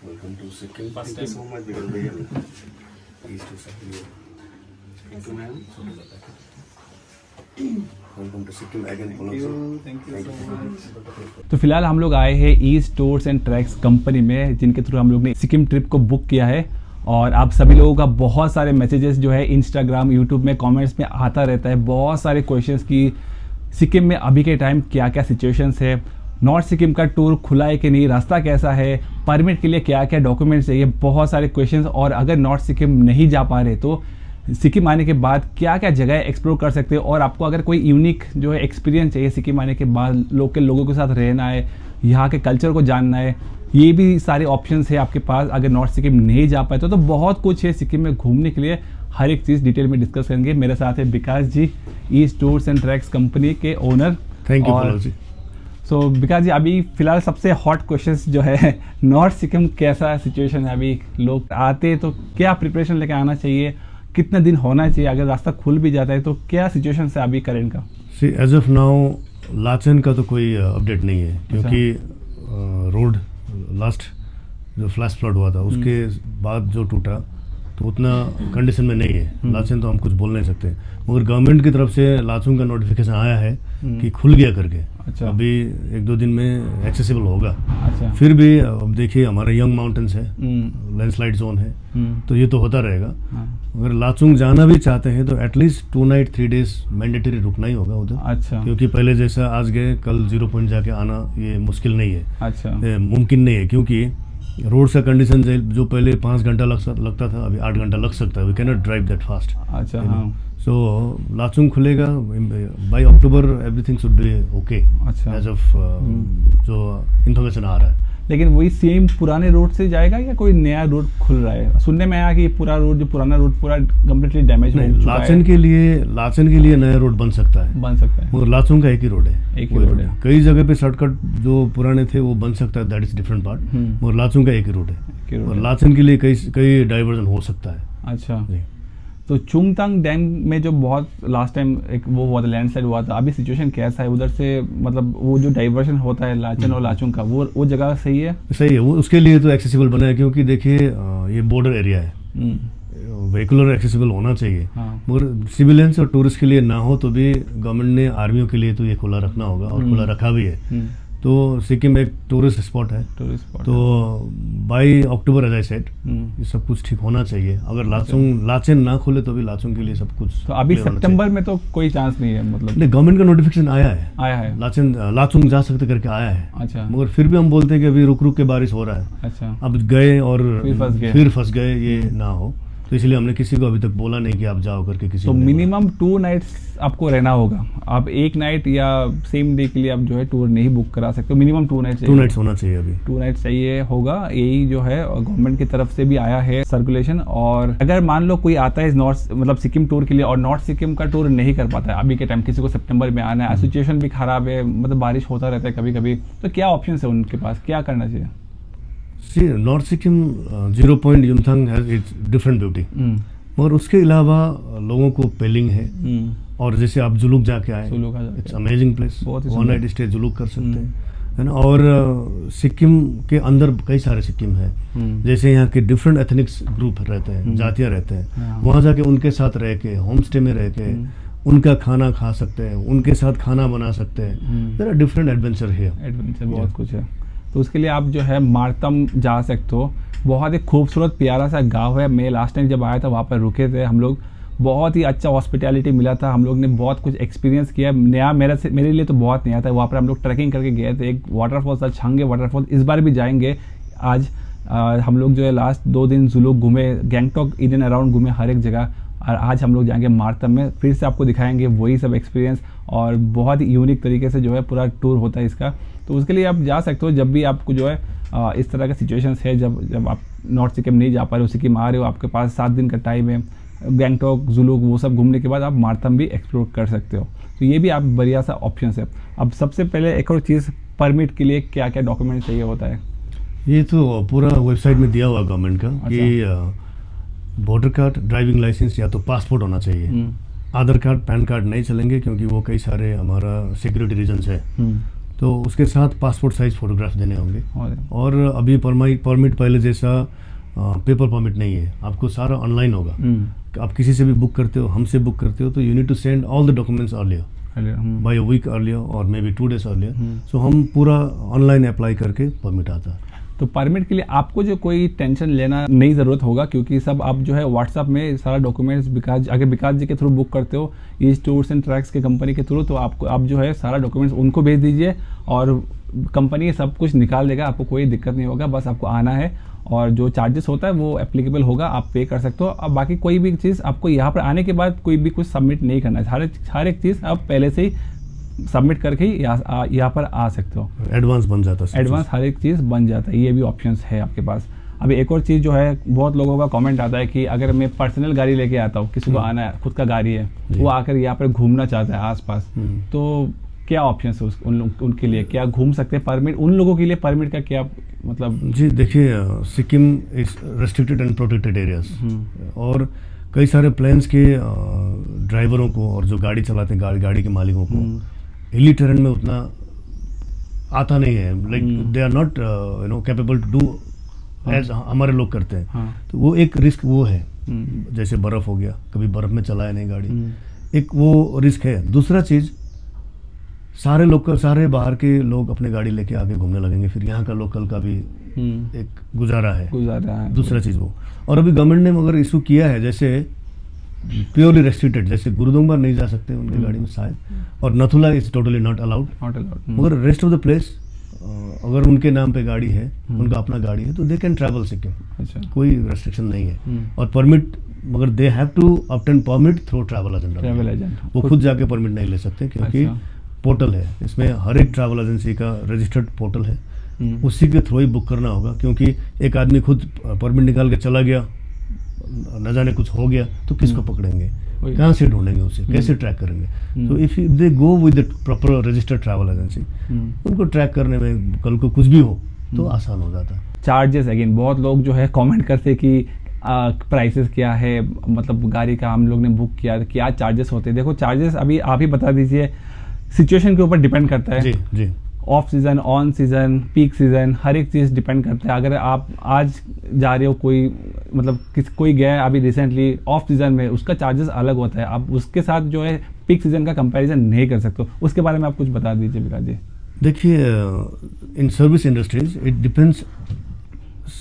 Welcome to Sikkim. First Thank you time. so much, Viral bhaiya. Pleased to serve you. Thank you, ma'am. Welcome to Sikkim again. Thank you so much. तो फिलहाल हम लोग आए हैं east tours and treks company में, जिनके through हम लोग ने सिक्किम ट्रिप को बुक किया है। और आप सभी लोगों का बहुत सारे मैसेजेस जो है इंस्टाग्राम यूट्यूब में कमेंट्स में आता रहता है, बहुत सारे क्वेश्चंस कि सिक्किम में अभी के टाइम क्या क्या सिचुएशंस है, नॉर्थ सिक्किम का टूर खुला है कि नहीं, रास्ता कैसा है, परमिट के लिए क्या क्या डॉक्यूमेंट्स चाहिए, बहुत सारे क्वेश्चंस। और अगर नॉर्थ सिक्किम नहीं जा पा रहे तो सिक्किम आने के बाद क्या क्या जगह एक्सप्लोर कर सकते हो। और आपको अगर कोई यूनिक जो है एक्सपीरियंस चाहिए सिक्किम आने के बाद, लोकल लोगों के साथ रहना है, यहाँ के कल्चर को जानना है, ये भी सारे ऑप्शंस है आपके पास अगर नॉर्थ सिक्किम नहीं जा पाए तो बहुत कुछ है सिक्किम में घूमने के लिए। हर एक चीज़ डिटेल में डिस्कस करेंगे। मेरे साथ है Vikas ji, east tours and treks company के owner. Thank you ji. So Vikas ji, अभी फिलहाल सबसे हॉट क्वेश्चंस जो है नॉर्थ सिक्किम कैसा सिचुएशन है, अभी लोग आते तो क्या प्रिपरेशन लेके आना चाहिए, कितना दिन होना चाहिए, अगर रास्ता खुल भी जाता है तो क्या सिचुएशन है अभी करेंट का? सी एज ऑफ नाउ लाचन का तो कोई अपडेट नहीं है, क्योंकि रोड लास्ट जो फ्लैश फ्लड हुआ था उसके बाद जो टूटा तो उतना कंडीशन में नहीं है। लाचन तो हम कुछ बोल नहीं सकते, मगर गवर्नमेंट की तरफ से लाचुंग का नोटिफिकेशन आया है कि खुल गया करके। अच्छा। अभी 1-2 दिन में एक्सेसिबल होगा। अच्छा। फिर भी अब देखिए हमारे यंग माउंटेन्स है, लैंडस्लाइड जोन है, तो ये तो होता रहेगा। अगर लाचुंग जाना भी चाहते हैं तो एटलीस्ट 2 नाइट 3 डेज मैंडेटरी रुकना ही होगा उधर। अच्छा। क्योंकि पहले जैसा आज गए कल 0 पॉइंट जाके आना ये मुश्किल नहीं है। अच्छा। मुमकिन नहीं है, क्योंकि रोड का कंडीशन जो पहले 5 घंटा लगता था अभी 8 घंटा लग सकता है। We can not drive that fast. अच्छा। हाँ। सो लाचुंग खुलेगा by October, everything should be okay. अच्छा। एज ऑफ जो इंफॉर्मेशन आ रहा है। लेकिन वही सेम पुराने रोड से जाएगा या कोई नया रोड खुल रहा है? सुनने में आया कि पूरा रोड जो पुराना रोड पूरा कम्प्लीटली डैमेज हो चुका है। लाचन के लिए नया रोड बन सकता है, मगर लाचुंग का एक ही रोड है। एक ही रोड है। कई जगह पे शॉर्टकट जो पुराने थे वो बन सकता है, दैट इज डिफरेंट पार्ट, मगर लाचुंग का एक ही रोड है। और लाचन के लिए कई डाइवर्जन हो सकता है। अच्छा। तो चुंगतांग डैम में जो बहुत लास्ट टाइम एक वो हुआ था, लैंडस्लाइड हुआ था, अभी सिचुएशन कैसा है उधर से? मतलब वो जो डाइवर्जन होता है लाचन और लाचुंग का, वो जगह सही है? सही है, वो उसके लिए तो एक्सेसिबल बना है, क्योंकि देखिए ये बॉर्डर एरिया है, व्हीकुलर एक्सेसिबल होना चाहिए। हाँ। मगर सिविलियंस और टूरिस्ट के लिए ना हो तो भी गवर्नमेंट ने आर्मियों के लिए तो ये खुला रखना होगा, और खुला रखा भी है। तो सिक्किम एक टूरिस्ट स्पॉट है, तो by October as I said ये सब कुछ ठीक होना चाहिए। अगर लाचन ना खुले तो भी लाचुंग के लिए सब कुछ तो अभी सितंबर में तो कोई चांस नहीं है? मतलब नहीं, गवर्नमेंट का नोटिफिकेशन आया है लाचुंग जा सकते करके आया है। अच्छा। मगर फिर भी हम बोलते हैं कि अभी रुक रुक के बारिश हो रहा है। अच्छा। अब गए और फिर फंस गए, ये ना हो, तो इसलिए हमने किसी को अभी तक बोला नहीं कि आप जाओ करके किसी तो मिनिमम 2 नाइट्स आपको रहना होगा। आप 1 नाइट या सेम डे के लिए आप जो है टूर नहीं बुक करा सकते, मिनिमम 2 नाइट्स 2 नाइट्स होना चाहिए। अभी 2 नाइट्स चाहिए होगा, यही जो है गवर्नमेंट की तरफ से भी आया है सर्कुलेशन। और अगर मान लो कोई आता है नॉर्थ मतलब सिक्किम टूर के लिए और नॉर्थ सिक्किम का टूर नहीं कर पाता है अभी के टाइम, किसी को सितंबर में आना है, सिचुएशन भी खराब है, मतलब बारिश होता रहता है कभी कभी, तो क्या ऑप्शन है उनके पास, क्या करना चाहिए? North Sikkim 0 point Yumthang has its different beauty, मगर उसके अलावा लोगों को पेलिंग है। और जैसे आप जुलूक जाके आए, it's amazing place, 1 night stay Zuluk कर सकते हैं, है ना। और सिक्किम के अंदर कई सारे सिक्किम है, जैसे यहाँ के डिफरेंट एथनिक्स ग्रुप रहते हैं, जातियाँ रहते हैं, वहाँ जाके उनके साथ रह के, होम स्टे में रह के उनका खाना खा सकते हैं, उनके साथ खाना बना सकते हैं। There are different adventure here. Adventure बहुत कुछ है। तो उसके लिए आप जो है मार्तम जा सकते हो, बहुत ही खूबसूरत प्यारा सा गांव है। मैं लास्ट टाइम जब आया था वहाँ पर रुके थे हम लोग, बहुत ही अच्छा हॉस्पिटैलिटी मिला था, हम लोग ने बहुत कुछ एक्सपीरियंस किया नया। मेरे लिए तो बहुत नया था। वहाँ पर हम लोग ट्रैकिंग करके गए थे, एक वाटरफॉल था छंगे वाटरफॉल, इस बार भी जाएंगे। आज हम लोग जो है लास्ट 2 दिन जुलूक घूमे, गैंगटॉक इन एंड अराउंड घूमे हर एक जगह, और आज हम लोग जाएंगे मार्तम में, फिर से आपको दिखाएंगे वही सब एक्सपीरियंस। और बहुत ही यूनिक तरीके से जो है पूरा टूर होता है इसका। तो उसके लिए आप जा सकते हो जब भी आपको जो है इस तरह का सिचुएशंस है, जब आप नॉर्थ सिक्किम नहीं जा पा रहे हो, सिक्किम आ रहे हो, आपके पास 7 दिन का टाइम है, गैंगटॉक जुलूक वो सब घूमने के बाद आप मार्तम भी एक्सप्लोर कर सकते हो। तो ये भी आप बढ़िया सा ऑप्शन है। अब सबसे पहले एक और चीज़, परमिट के लिए क्या क्या डॉक्यूमेंट चाहिए होता है? ये तो पूरा वेबसाइट में दिया हुआ गवर्नमेंट का कि वोटर कार्ड, ड्राइविंग लाइसेंस या तो पासपोर्ट होना चाहिए। आधार कार्ड पैन कार्ड नहीं चलेंगे, क्योंकि वो कई सारे हमारा सिक्योरिटी रीजन्स है। तो उसके साथ पासपोर्ट साइज फोटोग्राफ देने होंगे। और अभी परमिट पहले जैसा पेपर परमिट नहीं है, आपको सारा ऑनलाइन होगा। आप किसी से भी बुक करते हो, हमसे बुक करते हो, तो you need to send all the documents earlier by a week earlier और maybe 2 days earlier. So हम पूरा ऑनलाइन अप्लाई करके परमिट आता है। तो परमिट के लिए आपको जो कोई टेंशन लेना नहीं ज़रूरत होगा, क्योंकि सब आप जो है व्हाट्सअप में सारा डॉक्यूमेंट्स अगर विकास जी के थ्रू बुक करते हो ईस्ट टूर्स एंड ट्रैक्स के कंपनी के थ्रू, तो आपको आप जो है सारा डॉक्यूमेंट्स उनको भेज दीजिए और कंपनी सब कुछ निकाल देगा, आपको कोई दिक्कत नहीं होगा। बस आपको आना है और जो चार्जेस होता है वो एप्लीकेबल होगा, आप पे कर सकते हो। अब बाकी कोई भी चीज़ आपको यहाँ पर आने के बाद कोई भी कुछ सबमिट नहीं करना है, हर एक चीज़ आप पहले से ही सबमिट करके ही यहाँ पर आ सकते हो। एडवांस बन जाता है, एडवांस हर एक चीज़ बन जाता है, ये भी ऑप्शंस है आपके पास। अभी एक और चीज़ जो है, बहुत लोगों का कमेंट आता है कि अगर मैं पर्सनल गाड़ी लेके आता हूँ, किसी को आना है, खुद का गाड़ी है, वो आकर यहाँ पर घूमना चाहता है आसपास, तो क्या ऑप्शन है उनके लिए, क्या घूम सकते हैं? परमिट उन लोगों के लिए परमिट का क्या मतलब? जी देखिए, Sikkim is restricted and protected areas, और कई सारे प्लेन्स के ड्राइवरों को और जो गाड़ी चलाते हैं गाड़ी के मालिकों को हिली टेरेन में उतना आता नहीं है। Like they are not capable to do as हमारे लोग करते हैं। तो वो एक रिस्क वो है, जैसे बर्फ हो गया, कभी बर्फ में चलाया नहीं गाड़ी, एक वो रिस्क है। दूसरा चीज, सारे बाहर के लोग अपने गाड़ी लेके आगे घूमने लगेंगे, फिर यहाँ का लोकल का भी एक गुजारा है। दूसरा चीज वो, और अभी गवर्नमेंट ने मगर इशू किया है, जैसे प्योरली रेस्ट्रिक्टेड, जैसे गुरुदोंगबार नहीं जा सकते उनकी गाड़ी में शायद, और नथुला इज टोटली नॉट अलाउड। मगर रेस्ट ऑफ द प्लेस अगर उनके नाम पे गाड़ी है, उनका अपना गाड़ी है, तो दे कैन ट्रैवल सिक्किम। अच्छा, कोई रेस्ट्रिक्शन नहीं है। और परमिट, मगर they have to obtain permit through travel agent. वो खुद जाके परमिट नहीं ले सकते, क्योंकि पोर्टल है, इसमें हर एक ट्रैवल एजेंसी का रजिस्टर्ड पोर्टल है, उसी के थ्रू ही बुक करना होगा। क्योंकि एक आदमी खुद परमिट निकाल के चला गया, न जाने कुछ हो गया, तो किसको पकड़ेंगे, कहाँ से ढूंढेंगे उसे, कैसे ट्रैक करेंगे? तो if they go with the proper registered travel agency, उनको ट्रैक करने में कल को कुछ भी हो तो आसान हो जाता है। चार्जेस अगेन, बहुत लोग जो है कमेंट करते कि प्राइसेस क्या है, मतलब गाड़ी का हम लोग ने बुक किया, क्या चार्जेस होते हैं? देखो चार्जेस अभी आप ही बता दीजिए, सिचुएशन के ऊपर डिपेंड करता है। जी। Off season, on season, peak season, हर एक चीज़ डिपेंड करता है। अगर आप आज जा रहे हो, कोई गया है अभी रिसेंटली ऑफ सीजन में, उसका चार्जेस अलग होता है। आप उसके साथ जो है पीक सीजन का कंपैरिजन नहीं कर सकते। उसके बारे में आप कुछ बता दीजिए विकास जी। देखिए, in service industries it depends,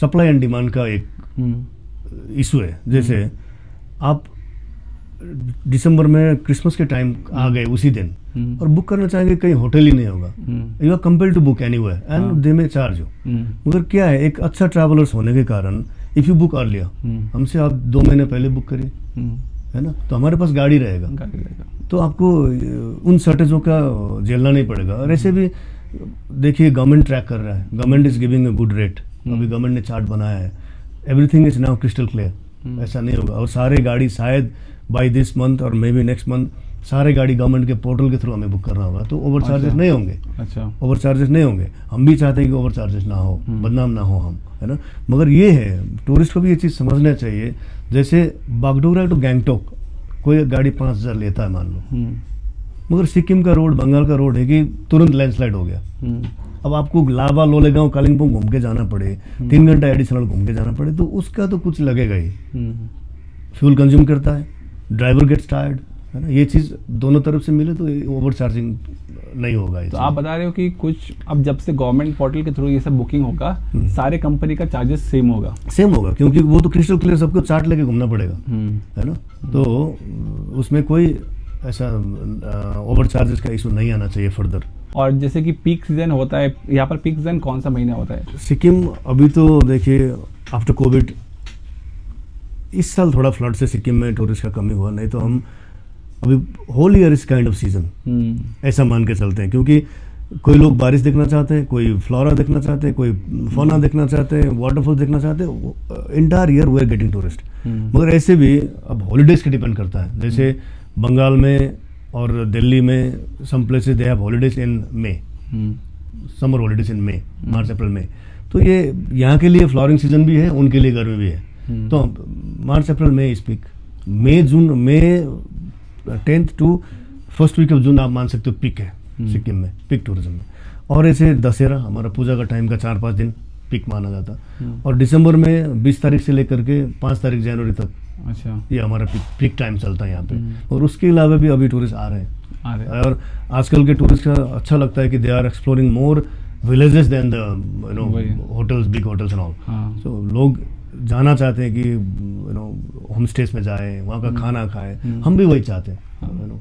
supply and demand का एक इशू है। जैसे आप दिसंबर में क्रिसमस के टाइम आ गए उसी दिन और बुक करना चाहेंगे, कहीं होटल ही नहीं होगा, you are compelled to book anywhere and they may charge you. मगर क्या है, एक अच्छा ट्रैवलर्स होने के कारण इफ यू बुक अर्लियर, हमसे आप 2 महीने पहले बुक करिए, है ना, तो हमारे पास गाड़ी रहेगा, तो आपको उन शॉर्टेजों का झेलना नहीं पड़ेगा। और ऐसे भी देखिए, गवर्नमेंट ट्रैक कर रहा है, government is giving a good rate. अभी गवर्नमेंट ने चार्ट बनाया है, everything is now crystal clear. ऐसा नहीं होगा, और सारे गाड़ी शायद बाय दिस मंथ और मे बी नेक्स्ट मंथ सारे गाड़ी गवर्नमेंट के पोर्टल के थ्रू हमें बुक करना होगा, तो ओवर चार्जेस नहीं होंगे। ओवर चार्जेस नहीं होंगे। हम भी चाहते हैं कि ओवर चार्जेस ना हो, बदनाम ना हो हम, है ना। मगर ये है, टूरिस्ट को भी ये चीज़ समझना चाहिए। जैसे बागडोगरा टू गैंगटोक कोई गाड़ी 5,000 लेता है मान लो, मगर सिक्किम का रोड, बंगाल का रोड है कि तुरंत लैंडस्लाइड हो गया। अब आपको लाबा, लोलेगांव, कालिम्पोंग घूम के जाना पड़े, 3 घंटा एडिशनल घूम के जाना पड़े, तो उसका तो कुछ लगेगा ही। फ्यूल कंज्यूम करता है, ड्राइवर गेट्स टायर्ड, है ना। ये चीज़ दोनों तरफ से मिले तो ओवर चार्जिंग नहीं होगा। तो आप बता रहे हो कि कुछ अब जब से गवर्नमेंट पोर्टल के थ्रू ये सब बुकिंग होगा, सारे कंपनी का चार्जेस सेम होगा, क्योंकि वो तो क्रिस्टल क्लियर सबको चार्ट लेके घूमना पड़ेगा, है ना। तो उसमें कोई ऐसा ओवर चार्जेस का इशू नहीं आना चाहिए फर्दर। और जैसे कि पीक सीजन होता है, यहाँ पर पीक सीजन कौन सा महीना होता है? सिक्किम अभी तो देखिए, आफ्टर कोविड इस साल थोड़ा फ्लड से सिक्किम में टूरिस्ट का कमी हुआ, नहीं तो हम अभी होल ईयर इस काइंड ऑफ सीजन ऐसा मान के चलते हैं। क्योंकि कोई लोग बारिश देखना चाहते हैं, कोई फ्लोरा देखना चाहते हैं, कोई फौना देखना चाहते हैं, वाटरफॉल देखना चाहते हैं, entire year we are getting tourist. मगर ऐसे भी अब हॉलीडेज के डिपेंड करता है। जैसे बंगाल में और दिल्ली में some places they have holidays in May, summer holidays in May, March April में। तो ये यहाँ के लिए फ्लावरिंग सीजन भी है, उनके लिए गर्मी भी है। तो मार्च अप्रैल में इस peak, May 10th to 1st week of June आप मान सकते हो पीक है सिक्किम में, पीक टूरिज्म में। और ऐसे दशहरा हमारा पूजा का टाइम का 4-5 दिन पीक माना जाता, और दिसंबर में 20 तारीख से लेकर के 5 तारीख जनवरी तक अच्छा ये हमारा पीक टाइम चलता है यहाँ पे। और उसके अलावा भी अभी टूरिस्ट आ रहे हैं, और आजकल के टूरिस्ट का अच्छा लगता है कि they are exploring more villages than the hotels, big hotels and all. So लोग जाना चाहते हैं कि होम स्टेज में जाए, वहाँ का खाना खाए, हम भी वही चाहते हैं।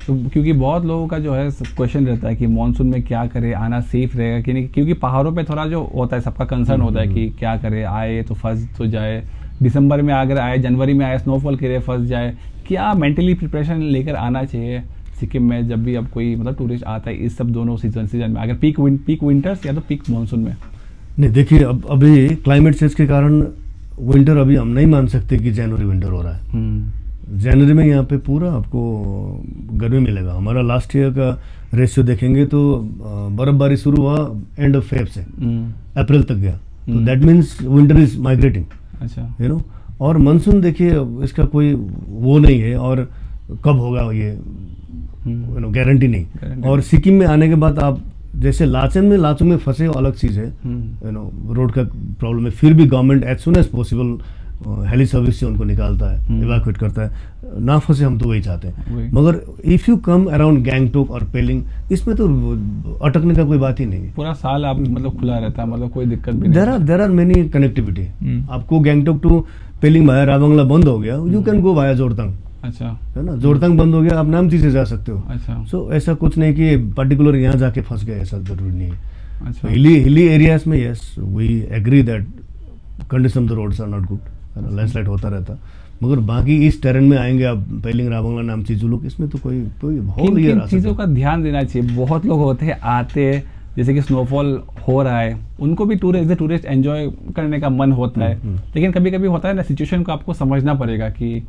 तो क्योंकि बहुत लोगों का जो है क्वेश्चन रहता है कि मानसून में क्या करे, आना सेफ रहेगा कि नहीं, क्योंकि पहाड़ों पे थोड़ा जो होता है सबका कंसर्न होता है कि क्या करे, आए तो फंस तो जाए, दिसंबर में अगर आए, जनवरी में आए, स्नोफॉल के लिए फंस जाए। क्या मेंटली प्रिपरेशन लेकर आना चाहिए सिक्किम में जब भी अब कोई मतलब टूरिस्ट आता है इस सब दोनों सीजन में, अगर पीक विंटर्स या तो पीक मानसून में? नहीं, देखिए अब अभी क्लाइमेट चेंज के कारण विंटर अभी हम नहीं मान सकते कि जनवरी विंटर हो रहा है। जनवरी में यहाँ पे पूरा आपको गर्मी मिलेगा। हमारा लास्ट ईयर का रेशियो देखेंगे तो बर्फबारी शुरू हुआ एंड ऑफ फेब से अप्रैल तक गया, तो that means winter is migrating. अच्छा, यू नो, और मानसून देखिए इसका कोई वो नहीं है, और कब होगा ये गारंटी नहीं। और सिक्किम में आने के बाद आप जैसे लाचुंग में फंसे हो, अलग चीज़ है, रोड का प्रॉब्लम है, फिर भी government as soon as possible heli service से उनको निकालता है, इवैक्यूएट करता है, ना फंसे, हम तो वही चाहते हैं। मगर if you come around Gangtok और पेलिंग, इसमें तो अटकने का कोई बात ही नहीं है, पूरा साल आप मतलब खुला रहता है, मतलब कोई दिक्कत भी नहीं। There are many connectivity. आपको गैंगटोक टू पेलिंग वाया रावंगला बंद हो गया, you can go via Jorethang, अच्छा है ना, जोरतंग बंद हो गया, आप नामची से जा सकते हो। अच्छा, सो ऐसा कुछ नहीं कि पर्टिकुलर यहाँ जाके फंस गए, ऐसा जरूरी नहीं है। अच्छा, हिली एरियाज में yes we agree that condition the roads are not good, landslide होता रहता, मगर बाकी इस टेरेन में आएंगे आप, पेलिंग रावंगला नामची जुलूक, इसमें तो कोई होल ईयर आ सकता है। चीज़ों का ध्यान देना चाहिए। बहुत लोग होते हैं आते, जैसे कि स्नोफॉल हो रहा है, उनको भी टूरिस्ट एंजॉय करने का मन होता है, लेकिन कभी कभी होता है ना, सिचुएशन को आपको समझना पड़ेगा कि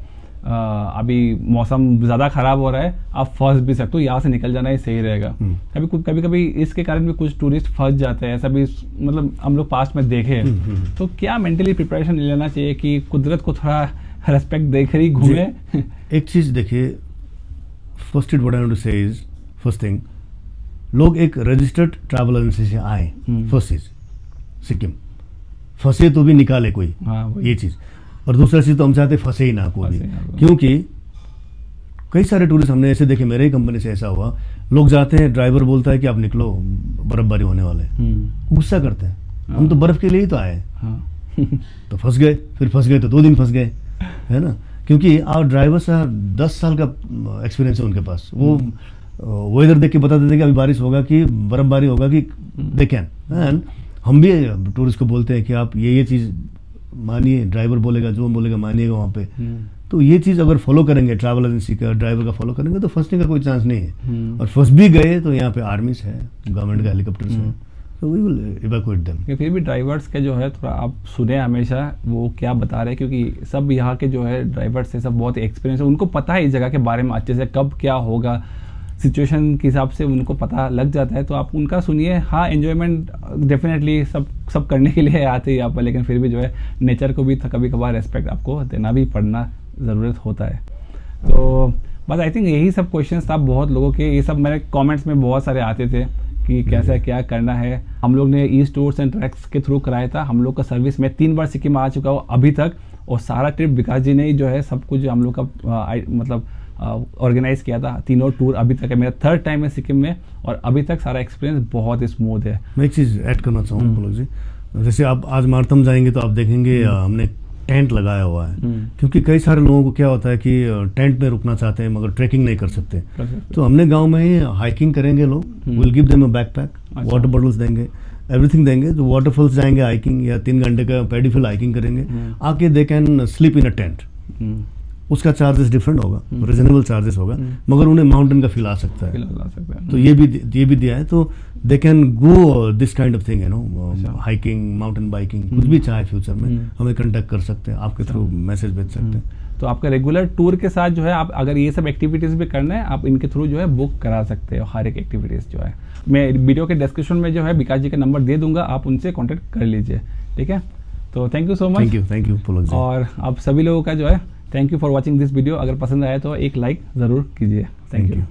अभी मौसम ज़्यादा ख़राब हो रहा है, आप फंस भी सकते हो, यहाँ से निकल जाना ही सही रहेगा। कभी इसके कारण भी कुछ टूरिस्ट फंस जाते हैं, ऐसा भी मतलब हम लोग पास्ट में देखे हैं। तो क्या मेंटली प्रिपरेशन लेना चाहिए कि कुदरत को थोड़ा रेस्पेक्ट देकर ही घूमे? एक चीज़ देखिए, first what I want to say is, first thing, लोग एक रजिस्टर्ड ट्रैवल एजेंसी से आए, फर्स्ट चीज सिक्किम, फंसे तो भी निकाले कोई, ये चीज़। और दूसरा चीज़ तो हम चाहते फंसे ही ना कोई भी, क्योंकि कई सारे टूरिस्ट हमने ऐसे देखे, मेरे ही कंपनी से ऐसा हुआ, लोग जाते हैं, ड्राइवर बोलता है कि आप निकलो, बर्फबारी होने वाले, गुस्सा करते हैं, हम तो बर्फ के लिए ही तो आए, तो फंस गए, फिर फंस गए तो 2 दिन फंस गए, है ना, क्योंकि आप ड्राइवर से 10 साल का एक्सपीरियंस है उनके पास, वो वेदर देख के बता देते कि अभी बारिश होगा कि बर्फबारी होगा कि देखें। एंड हम भी टूरिस्ट को बोलते हैं कि आप ये चीज़ मानिए, ड्राइवर बोलेगा जो बोलेगा मानिएगा वहाँ पे। तो ये चीज़ अगर फॉलो करेंगे, ट्रैवल एजेंसी का ड्राइवर का फॉलो करेंगे, तो फंसने का कोई चांस नहीं है। और फंस भी गए तो यहाँ पे आर्मीज है, गवर्नमेंट का हेलीकॉप्टर्स है, तो वी विल इवैक्यूएट देम। फिर भी ड्राइवर्स के जो है थोड़ा आप सुने हमेशा वो क्या बता रहे हैं, क्योंकि सब यहाँ के जो है ड्राइवर्स है, सब बहुत एक्सपीरियंस है, उनको पता है इस जगह के बारे में अच्छे से, कब क्या होगा, सिचुएशन के हिसाब से उनको पता लग जाता है। तो आप उनका सुनिए। हाँ, एन्जॉयमेंट डेफिनेटली सब करने के लिए आते ही आप, लेकिन फिर भी जो है नेचर को भी कभी कभार रेस्पेक्ट आपको देना भी पड़ना ज़रूरत होता है। तो बस आई थिंक यही सब क्वेश्चंस था बहुत लोगों के, ये सब मेरे कमेंट्स में बहुत सारे आते थे कि कैसा क्या करना है। हम लोग ने ईस्ट टूर्स एंड ट्रैक्स के थ्रू कराया था। हम लोग का सर्विस में 3 बार सिक्किम आ चुका हूँ अभी तक, और सारा ट्रिप विकास जी ने ही जो है सब कुछ हम लोग का मतलब ऑर्गेनाइज किया था। 3 टूर अभी तक है, मेरा 3rd टाइम है सिक्किम में, और अभी तक सारा एक्सपीरियंस बहुत स्मूथ है। मैं एक चीज़ ऐड करना चाहूँगा पुलक जी, जैसे आप आज मार्तम जाएंगे तो आप देखेंगे हमने टेंट लगाया हुआ है, क्योंकि कई सारे लोगों को क्या होता है कि टेंट में रुकना चाहते हैं मगर ट्रैकिंग नहीं कर सकते। तो हमने गांव में ही हाइकिंग करेंगे लोग, will give them a backpack, water bottles देंगे, एवरीथिंग देंगे, तो वाटरफॉल्स जाएंगे हाइकिंग, या 3 घंटे का पैडीफिल हाइकिंग करेंगे, आके they can sleep in a tent. उसका चार्जेस डिफरेंट होगा, रिजनेबल चार्जेस होगा, मगर उन्हें माउंटेन का फील आ सकता है। तो ये भी दिया है, तो they can go this kind of thing, you know, hiking, mountain biking, कुछ भी चाहे फ्यूचर में हमें कांटेक्ट कर सकते हैं, आपके थ्रू मैसेज भेज सकते हैं। तो आपका रेगुलर टूर के साथ जो है, आप अगर ये सब एक्टिविटीज़ भी करना है, आप इनके थ्रू जो है बुक करा सकते हो हर एक एक्टिविटीज़ जो है। मैं वीडियो के डिस्क्रिप्शन में जो है विकास जी का नंबर दे दूंगा, आप उनसे कॉन्टेक्ट कर लीजिए, ठीक है। तो thank you so much. Thank you Pulak ji. और आप सभी लोगों का जो है thank you for watching this video. अगर पसंद आया तो एक लाइक ज़रूर कीजिए। Thank you.